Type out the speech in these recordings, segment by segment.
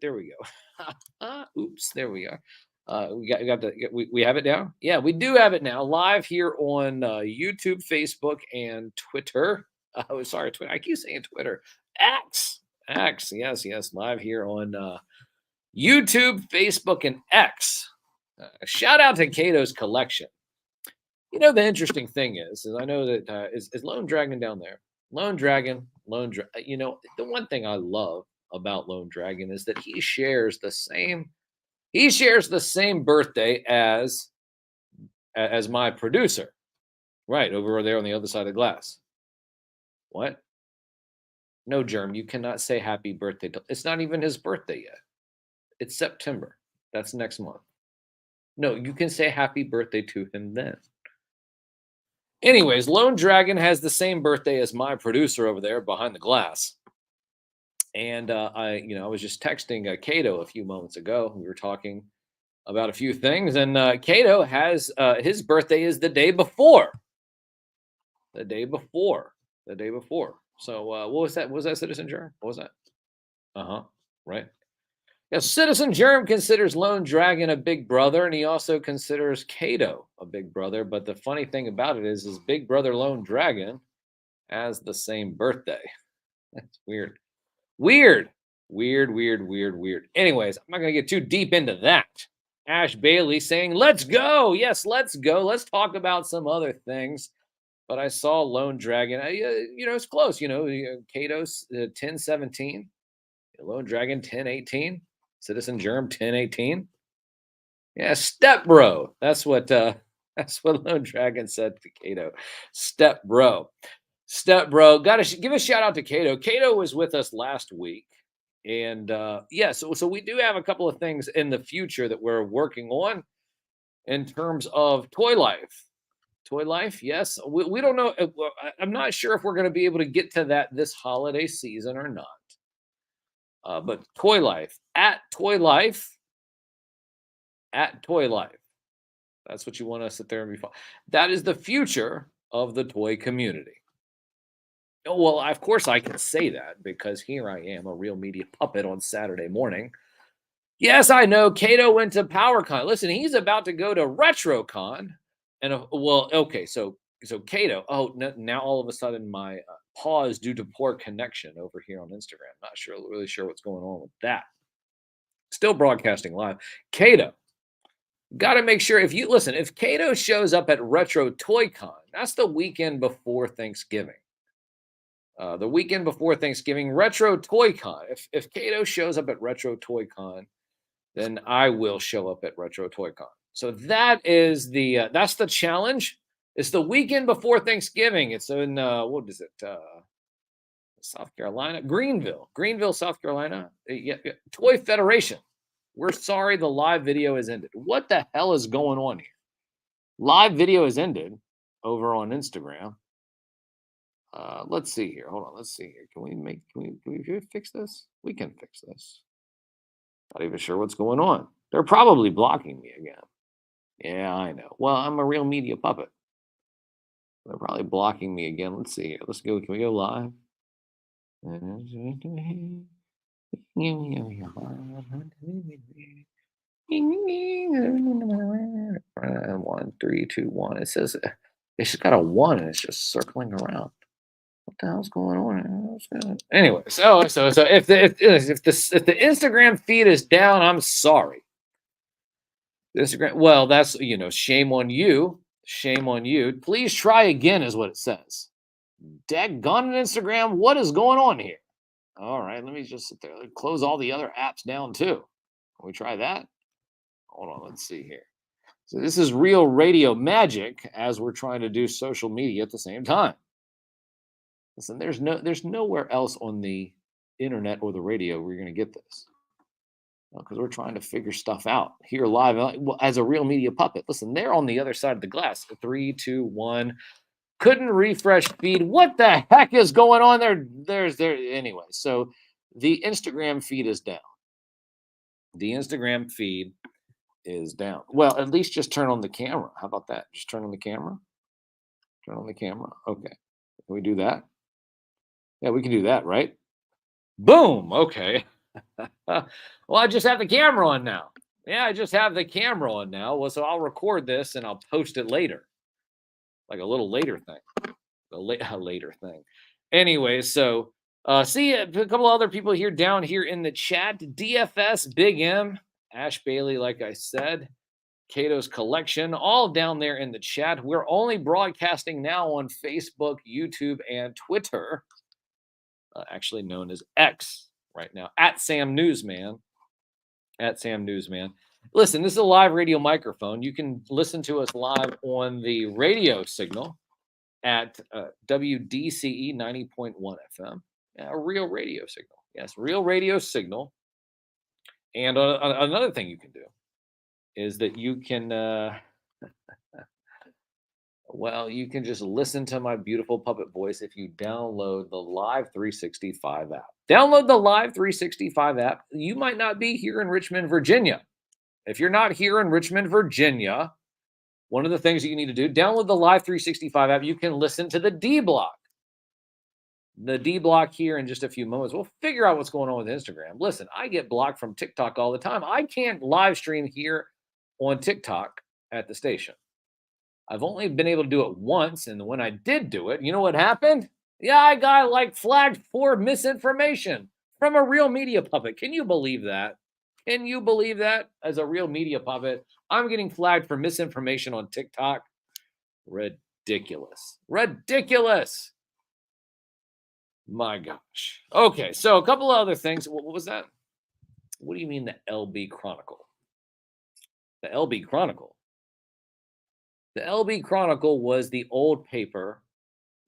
There we go. Oops, there we are. We have it now. Yeah, we do have it now live here on YouTube, Facebook, and Twitter. Oh, sorry, Twitter. I keep saying Twitter. X, X. Yes, live here on YouTube, Facebook, and X. Shout out to Cato's collection. You know, the interesting thing is I know that is Lone Dragon down there. Lone Dragon, You know, the one thing I love about Lone Dragon is that he shares the same. He shares the same birthday as my producer, right over there on the other side of the glass. What? No, Germ, you cannot say happy birthday. It's not even his birthday yet. It's September. That's next month. No, you can say happy birthday to him then. Anyways, Lone Dragon has the same birthday as my producer over there behind the glass. And I was just texting Cato a few moments ago. We were talking about a few things, and Cato has his birthday is the day before. The day before. So what was that? Was that Citizen Germ? What was that? Right. Yeah, Citizen Germ considers Lone Dragon a big brother, and he also considers Cato a big brother. But the funny thing about it is his big brother Lone Dragon has the same birthday. That's weird. Weird. Anyways, I'm not going to get too deep into that. Ash Bailey saying, let's go. Yes, let's go. Let's talk about some other things. But I saw Lone Dragon. It's close. Cato's 10-17. Lone Dragon 10-18. Citizen Germ 10-18. Yeah, step bro. That's what Lone Dragon said to Cato. Step bro. Got to give a shout out to Cato. Cato was with us last week. And so we do have a couple of things in the future that we're working on in terms of Toy Life. Toy Life, yes. We don't know. I'm not sure if we're going to be able to get to that this holiday season or not. But Toy Life, at Toy Life. That's what you want to sit there and be. That is the future of the toy community. Oh, well, of course I can say that because here I am, a real media puppet on Saturday morning. Yes, I know. Cato went to PowerCon. Listen, he's about to go to RetroCon. And so Cato. Oh, now all of a sudden my pause due to poor connection over here on Instagram. Not really sure what's going on with that. Still broadcasting live. Cato, got to make sure if Cato shows up at Retro Toy Con, that's the weekend before Thanksgiving. The weekend before Thanksgiving, Retro Toy Con. If Cato shows up at Retro Toy Con, then I will show up at Retro Toy Con. So that is that's the challenge. It's the weekend before Thanksgiving. It's in what is it? South Carolina, Greenville, South Carolina. Yeah, Toy Federation. We're sorry the live video has ended. What the hell is going on here? Live video has ended over on Instagram. Let's see here. Hold on. Let's see here. Can we fix this? We can fix this. Not even sure what's going on. They're probably blocking me again. Yeah, I know. Well, I'm a real media puppet. They're probably blocking me again. Let's see here. Let's go. Can we go live? 1, 3, 2, 1. It says it's just got a 1 and it's just circling around. What the hell's going on? Anyway, so if the Instagram feed is down, I'm sorry. Instagram, well, that's shame on you. Shame on you. Please try again, is what it says. Daggone it, Instagram. What is going on here? All right, let me just sit there. Close all the other apps down too. Can we try that? Hold on, let's see here. So this is real radio magic as we're trying to do social media at the same time. Listen, there's nowhere else on the internet or the radio where you're going to get this. Because we're trying to figure stuff out here live as a real media puppet. Listen, they're on the other side of the glass. 3, 2, 1. Couldn't refresh feed. What the heck is going on there? Anyway. So the Instagram feed is down. The Instagram feed is down. Well, at least just turn on the camera. How about that? Just turn on the camera. Turn on the camera. Okay. Can we do that? Yeah, we can do that, right? Boom. Okay. Well, I just have the camera on now. Yeah, I just have the camera on now. Well, so I'll record this and I'll post it later, like a little later thing, a later thing. Anyway, so see a couple other people here down here in the chat. DFS, Big M, Ash Bailey, like I said, Cato's Collection, all down there in the chat. We're only broadcasting now on Facebook, YouTube, and Twitter, actually known as X right now, at Sam Newsman. At Sam Newsman. Listen, this is a live radio microphone. You can listen to us live on the radio signal at WDCE 90.1 FM. Yeah, a real radio signal. Yes, real radio signal. And another thing you can do is that you can, well, you can just listen to my beautiful puppet voice if you download the Live 365 app. Download the Live 365 app. You might not be here in Richmond, Virginia. If you're not here in Richmond, Virginia, one of the things that you need to do, download the Live 365 app. You can listen to the D Block. The D Block here in just a few moments. We'll figure out what's going on with Instagram. Listen, I get blocked from TikTok all the time. I can't live stream here on TikTok at the station. I've only been able to do it once, and when I did do it, you know what happened? Yeah, I got like flagged for misinformation from a real media puppet. Can you believe that? Can you believe that? As a real media puppet, I'm getting flagged for misinformation on TikTok. Ridiculous. Ridiculous. My gosh. Okay, so a couple of other things. What was that? What do you mean the LB Chronicle? The LB Chronicle. The LB Chronicle was the old paper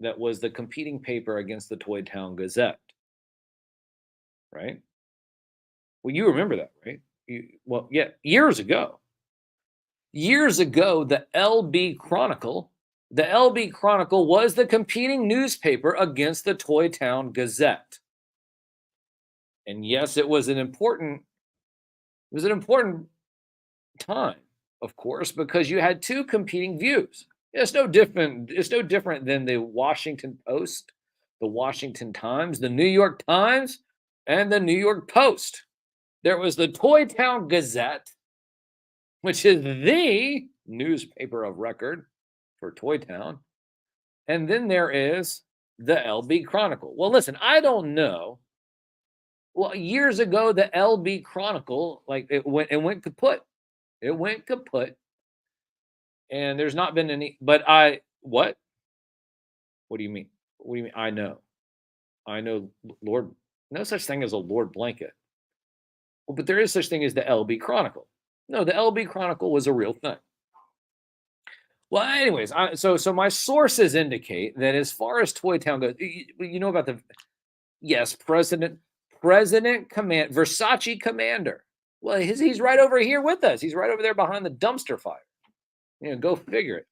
that was the competing paper against the Toy Town Gazette. Right? Well, you remember that, right? Well, yeah, years ago. Years ago, the LB Chronicle was the competing newspaper against the Toy Town Gazette. And yes, it was an important time, of course, because you had two competing views. It's no different than the Washington Post, the Washington Times, the New York Times, and the New York Post. There was the Toy Town Gazette, which is the newspaper of record for Toy Town. And then there is the LB Chronicle. Well, listen, I don't know. Well, years ago, the LB Chronicle, like it went kaput. It went kaput. And there's not been any, but what? What do you mean? What do you mean? I know, Lord, no such thing as a Lord blanket. Well, but there is such thing as the LB Chronicle. No, the LB Chronicle was a real thing. Well, anyways, so my sources indicate that as far as Toy Town goes, you know about President Versace Commander. Well, he's right over here with us. He's right over there behind the dumpster fire. Go figure it.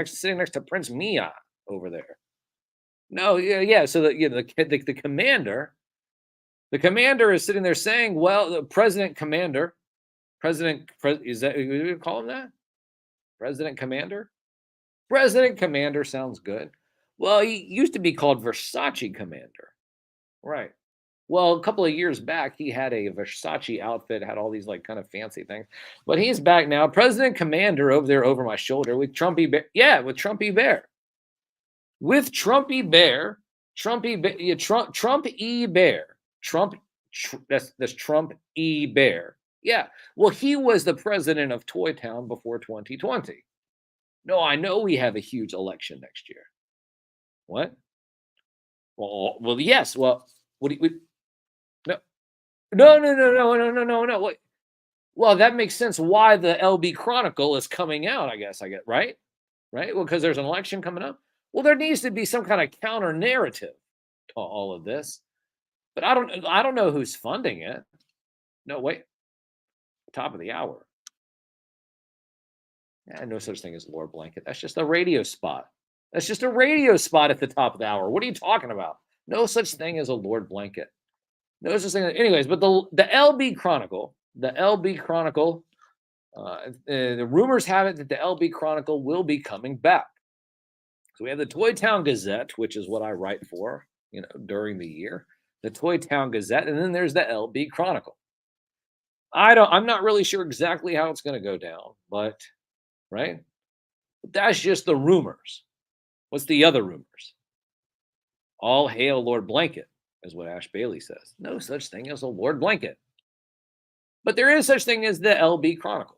Sitting next to Prince Mia over there. No, yeah. So the commander is sitting there saying, "Well, the President Commander, is that you call him that? President Commander? President Commander sounds good. Well, he used to be called Versace Commander, right? Well, a couple of years back, he had a Versace outfit, had all these like kind of fancy things. But he's back now. President Commander over there over my shoulder with Trumpy Bear. Yeah, with Trumpy Bear. With Trumpy Bear. Trump E Bear. That's Trump E Bear. Yeah. Well, he was the president of Toy Town before 2020. No, I know we have a huge election next year. What? Well, yes. Well, what do you... No. What? Well, that makes sense why the LB Chronicle is coming out, I guess, right? Right? Well, because there's an election coming up. Well, there needs to be some kind of counter narrative to all of this. But I don't know who's funding it. No, wait. Top of the hour. Yeah, no such thing as Lord Blanket. That's just a radio spot. That's just a radio spot at the top of the hour. What are you talking about? No such thing as a Lord Blanket. No such thing. Anyways, but the LB Chronicle, the rumors have it that the LB Chronicle will be coming back. So we have the Toy Town Gazette, which is what I write for, during the year. the Toy Town Gazette, and then there's the LB Chronicle. I'm not really sure exactly how it's going to go down, but right? But that's just the rumors. What's the other rumors? All hail Lord Blanket, is what Ash Bailey says. No such thing as a Lord Blanket. But there is such thing as the LB Chronicle.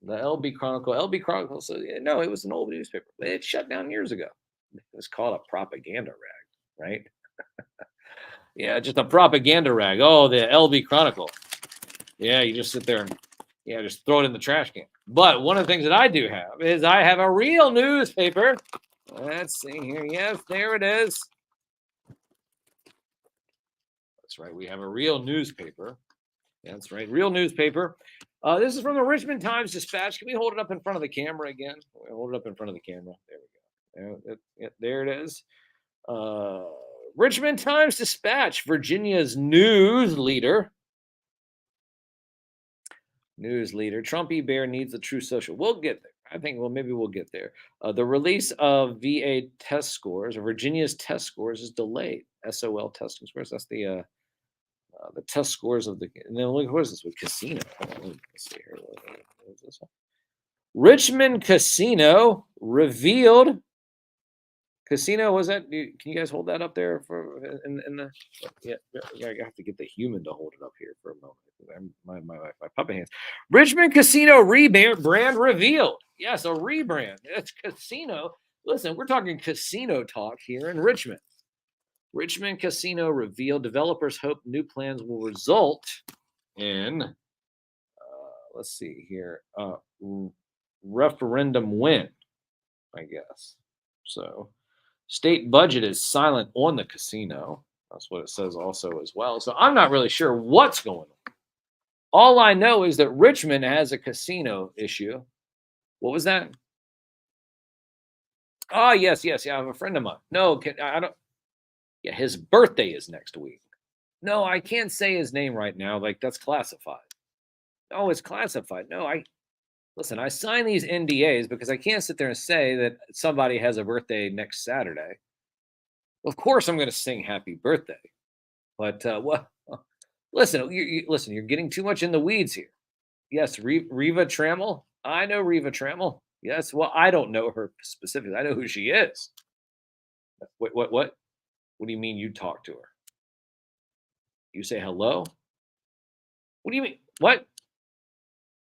The LB Chronicle. LB Chronicle says, no, it was an old newspaper. It shut down years ago. It was called a propaganda rag, right? Yeah, just a propaganda rag. Oh, the LB Chronicle. Yeah, you just sit there and just throw it in the trash can. But one of the things that I do have is I have a real newspaper. Let's see here. Yes, there it is. That's right. We have a real newspaper. That's right. Real newspaper. This is from the Richmond Times-Dispatch. Can we hold it up in front of the camera again? Hold it up in front of the camera. There we go. There it is. Richmond Times-Dispatch, Virginia's news leader. Trumpy Bear needs the true social. We'll get there. I think, maybe we'll get there. The release of VA test scores, or Virginia's test scores, is delayed. SOL testing scores. That's the test scores of the. And then look, what is this with casino? Let's see here. What is this one? Richmond Casino revealed. Casino, was that? Can you guys hold that up there for in the? Yeah, I have to get the human to hold it up here for a moment. My puppet hands. Richmond Casino rebrand revealed. Yes, a rebrand. It's casino. Listen, we're talking casino talk here in Richmond. Richmond Casino revealed. Developers hope new plans will result in. Let's see here. Referendum win, I guess. So. State budget is silent on the casino. That's what it says also as well. So I'm not really sure what's going on. All I know is that Richmond has a casino issue. What was that? Oh, yes. I have a friend of mine. No, I don't. Yeah, his birthday is next week. No, I can't say his name right now. Like, that's classified. Oh, it's classified. No, listen, I sign these NDAs because I can't sit there and say that somebody has a birthday next Saturday. Of course, I'm going to sing happy birthday. But, listen, you're getting too much in the weeds here. Yes, Reva Trammell. I know Reva Trammell. Yes, well, I don't know her specifically. I know who she is. What? What do you mean you talk to her? You say hello? What do you mean? What?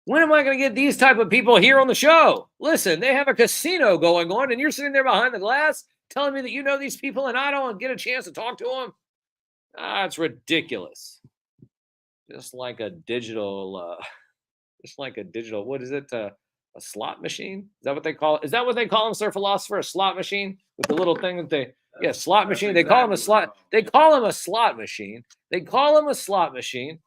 When am I going to get these type of people here on the show? Listen, they have a casino going on, and you're sitting there behind the glass telling me that you know these people, and I don't get a chance to talk to them. It's ridiculous. Just like a digital, what is it? A slot machine? Is that what they call it? Is that what they call them, Sir Philosopher? A slot machine with the little thing that slot machine. Exactly. They call them a slot. They call them a slot machine. They call them a slot machine.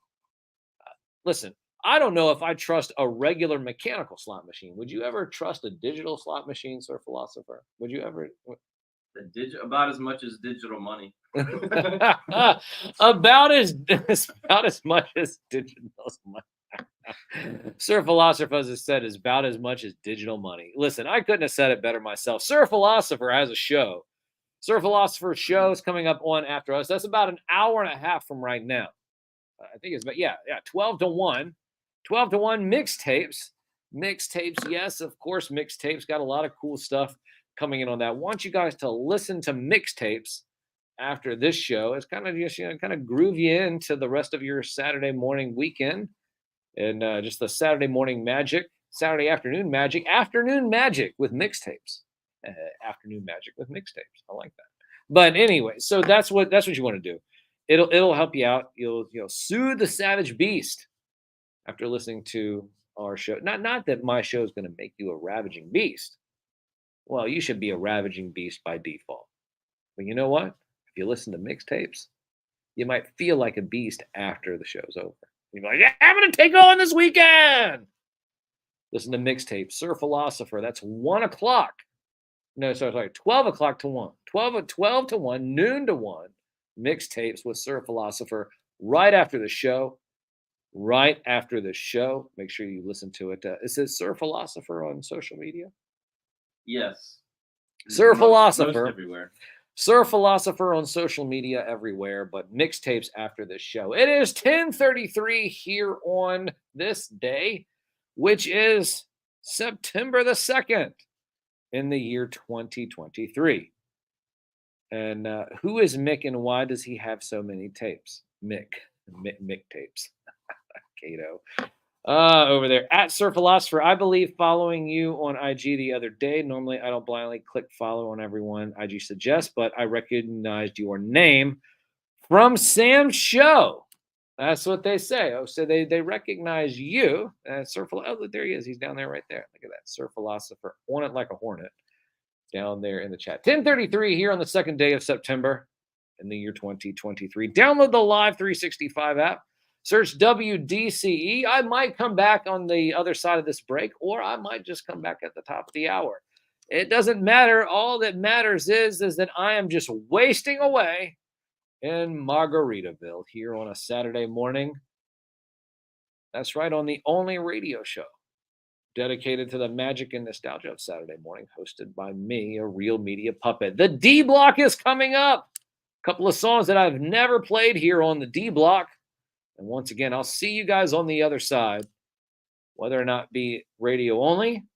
Listen. I don't know if I trust a regular mechanical slot machine. Would you ever trust a digital slot machine, Sir Philosopher? Would you ever? About as much as digital money. about as much as digital money. Sir Philosopher, as I said, is about as much as digital money. Listen, I couldn't have said it better myself. Sir Philosopher has a show. Sir Philosopher's show is coming up on after us. That's about an hour and a half from right now. I think it's about 12 to 1. 12 to 1 mixtapes. Yes, of course, mixtapes. Got a lot of cool stuff coming in on that. I want you guys to listen to mixtapes after this show. It's kind of just, kind of groove you into the rest of your Saturday morning weekend. And just the Saturday morning magic, Saturday afternoon magic with mixtapes. Afternoon magic with mixtapes. I like that. But anyway, so that's what you want to do. It'll help you out. You'll soothe the savage beast after listening to our show. Not that my show is going to make you a ravaging beast. Well, you should be a ravaging beast by default. But you know what? If you listen to mixtapes, you might feel like a beast after the show's over. You're like, yeah, I'm going to take on this weekend. Listen to mixtapes. Sir Philosopher, that's 1 o'clock. No, sorry, 12 o'clock to 1. 12 to 1, noon to 1. Mixtapes with Sir Philosopher right after the show. Make sure you listen to it. Is it Sir Philosopher on social media? Yes. Sir Philosopher. Most everywhere. Sir Philosopher on social media everywhere, but mixtapes after this show. It is 10:33 here on this day, which is September the 2nd in the year 2023. And who is Mick and why does he have so many tapes? Mick tapes. Cato. Over there at Sir Philosopher. I believe following you on IG the other day. Normally, I don't blindly click follow on everyone IG suggests, but I recognized your name from Sam's show. That's what they say. Oh, so they recognize you. Sir Philosopher. Oh, there he is. He's down there right there. Look at that. Sir Philosopher on it like a hornet down there in the chat. 10:33 here on the second day of September in the year 2023. Download the Live 365 app. Search WDCE. I might come back on the other side of this break, or I might just come back at the top of the hour. It doesn't matter. All that matters is that I am just wasting away in Margaritaville here on a Saturday morning. That's right, on the only radio show dedicated to the magic and nostalgia of Saturday morning, hosted by me, a real media puppet. The D Block is coming up. A couple of songs that I've never played here on the D Block. And once again, I'll see you guys on the other side. Whether or not be radio only,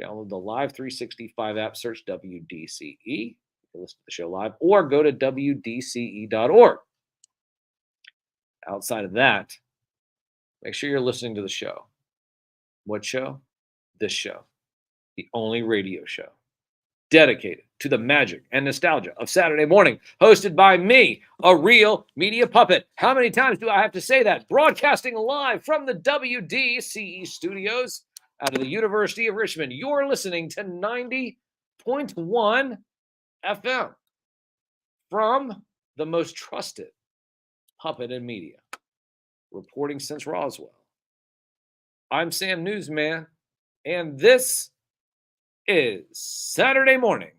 download the Live 365 app, search WDCE. You can listen to the show live, or go to WDCE.org. Outside of that, make sure you're listening to the show. What show? This show. The only radio show dedicated to the magic and nostalgia of Saturday morning, hosted by me, a real media puppet. How many times do I have to say that? Broadcasting live from the WDCE studios out of the University of Richmond. You're listening to 90.1 FM from the most trusted puppet in media, reporting since Roswell. I'm Sam Newsman, and this is Saturday morning.